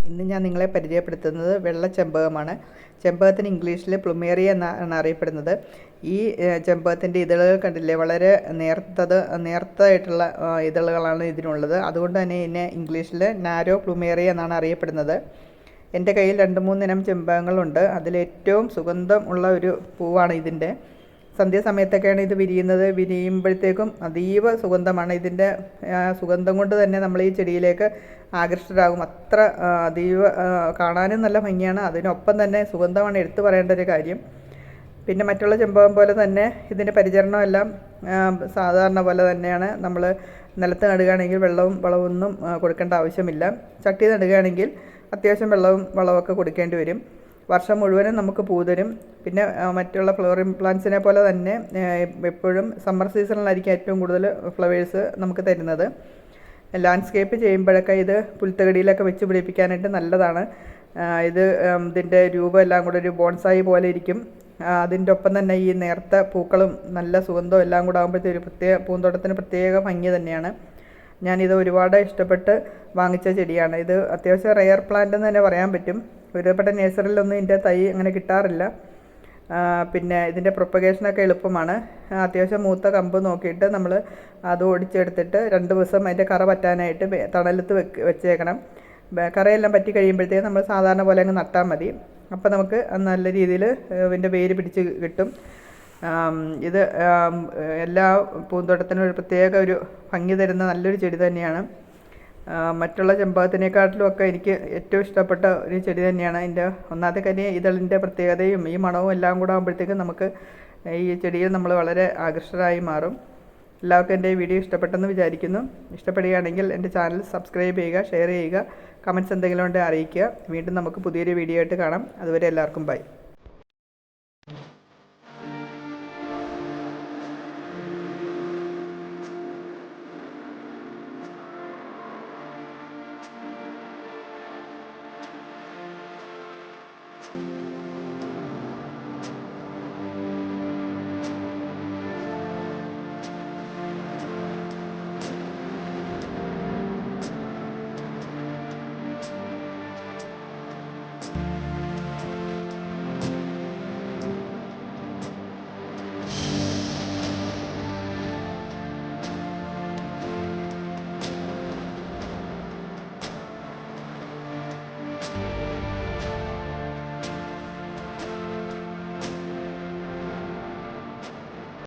ഇന്ന് ഞാൻ നിങ്ങളെ പരിചയപ്പെടുത്തുന്നത് വെള്ള ചെമ്പകമാണ്. ചെമ്പകത്തിന് ഇംഗ്ലീഷിൽ പ്ലുമേറിയ എന്നാണ് അറിയപ്പെടുന്നത്. ഈ ചെമ്പകത്തിൻ്റെ ഇതളുകൾ കണ്ടില്ലേ, വളരെ നേർത്തതായിട്ടുള്ള ഇതളുകളാണ് ഇതിനുള്ളത്. അതുകൊണ്ട് തന്നെ ഇതിനെ ഇംഗ്ലീഷിൽ നാരോ പ്ലുമേറിയ എന്നാണ് അറിയപ്പെടുന്നത്. എൻ്റെ കയ്യിൽ 2-3 ഇനം ചെമ്പകങ്ങളുണ്ട്. അതിലേറ്റവും സുഗന്ധം ഉള്ള ഒരു പൂവാണ് ഇതിൻ്റെ. സന്ധ്യാസമയത്തൊക്കെയാണ് ഇത് വിരിയുമ്പോഴത്തേക്കും അതീവ സുഗന്ധമാണ്. ഇതിൻ്റെ സുഗന്ധം കൊണ്ട് തന്നെ നമ്മൾ ഈ ചെടിയിലേക്ക് ആകൃഷ്ടരാകും. അത്ര അതീവ കാണാനും നല്ല ഭംഗിയാണ്. അതിനൊപ്പം തന്നെ സുഗന്ധമാണ് എടുത്തു പറയേണ്ട ഒരു കാര്യം. പിന്നെ മറ്റുള്ള ചെമ്പകം പോലെ തന്നെ ഇതിൻ്റെ പരിചരണമെല്ലാം സാധാരണ പോലെ തന്നെയാണ്. നമ്മൾ നിലത്ത് നടുകയാണെങ്കിൽ വെള്ളവും വളമൊന്നും കൊടുക്കേണ്ട ആവശ്യമില്ല. ചട്ടി നടുകയാണെങ്കിൽ അത്യാവശ്യം വെള്ളവും വളമൊക്കെ കൊടുക്കേണ്ടി വരും. വർഷം മുഴുവനും നമുക്ക് പൂ തരും. പിന്നെ മറ്റുള്ള ഫ്ലവറിങ് പ്ലാന്റ്സിനെ പോലെ തന്നെ എപ്പോഴും സമ്മർ സീസണിലായിരിക്കും ഏറ്റവും കൂടുതൽ ഫ്ലവേഴ്സ് നമുക്ക് തരുന്നത്. ലാൻഡ്സ്കേപ്പ് ചെയ്യുമ്പോഴൊക്കെ ഇത് പുൽത്തകടിയിലൊക്കെ വെച്ച് പിടിപ്പിക്കാനായിട്ട് നല്ലതാണ്. ഇതിൻ്റെ രൂപം എല്ലാം കൂടെ ഒരു ബോൺസായി പോലെ ഇരിക്കും. അതിൻ്റെ ഒപ്പം തന്നെ ഈ നേർത്ത പൂക്കളും നല്ല സുഗന്ധവും എല്ലാം കൂടെ ആകുമ്പോഴത്തേക്ക് പൂന്തോട്ടത്തിന് പ്രത്യേക ഭംഗി തന്നെയാണ്. ഞാനിത് ഒരുപാട് ഇഷ്ടപ്പെട്ട് വാങ്ങിച്ച ചെടിയാണ്. ഇത് അത്യാവശ്യം റെയർ പ്ലാന്റ് എന്ന് തന്നെ പറയാൻ പറ്റും. ഒരുപാട് നേഴ്സറിയിലൊന്നും ഇതിൻ്റെ തൈ അങ്ങനെ കിട്ടാറില്ല. പിന്നെ ഇതിൻ്റെ പ്രൊപ്പഗേഷനൊക്കെ എളുപ്പമാണ്. അത്യാവശ്യം മൂത്ത കമ്പ് നോക്കിയിട്ട് നമ്മൾ അത് ഒടിച്ചെടുത്തിട്ട് 2 ദിവസം അതിൻ്റെ കറ പറ്റാനായിട്ട് തണലത്ത് വെച്ചേക്കണം. കറയെല്ലാം പറ്റി കഴിയുമ്പോഴത്തേക്കും നമ്മൾ സാധാരണ പോലെ അങ്ങ് നട്ടാൽ മതി. അപ്പോൾ നമുക്ക് നല്ല രീതിയിൽ ഇതിൻ്റെ വേര് പിടിച്ച് കിട്ടും. ഇത് എല്ലാ പൂന്തോട്ടത്തിനും ഒരു പ്രത്യേക ഒരു ഭംഗി തരുന്ന നല്ലൊരു ചെടി തന്നെയാണ്. മറ്റുള്ള ചെമ്പകത്തിനേക്കാട്ടിലും ഒക്കെ എനിക്ക് ഏറ്റവും ഇഷ്ടപ്പെട്ട ഒരു ചെടി തന്നെയാണ്. അതിൻ്റെ ഒന്നാമത്തെ കാര്യം ഇതളിൻ്റെ പ്രത്യേകതയും ഈ മണവും എല്ലാം കൂടെ ആകുമ്പോഴത്തേക്കും നമുക്ക് ഈ ചെടിയിൽ നമ്മൾ വളരെ ആകർഷകരായി മാറും. എല്ലാവർക്കും എൻ്റെ ഈ വീഡിയോ ഇഷ്ടപ്പെട്ടെന്ന് വിചാരിക്കുന്നു. ഇഷ്ടപ്പെടുകയാണെങ്കിൽ എൻ്റെ ചാനൽ സബ്സ്ക്രൈബ് ചെയ്യുക, ഷെയർ ചെയ്യുക, കമൻറ്റ്സ് എന്തെങ്കിലും ഉണ്ടെങ്കിൽ അറിയിക്കുക. വീണ്ടും നമുക്ക് പുതിയൊരു വീഡിയോ ആയിട്ട് കാണാം. അതുവരെ എല്ലാവർക്കും ബൈ.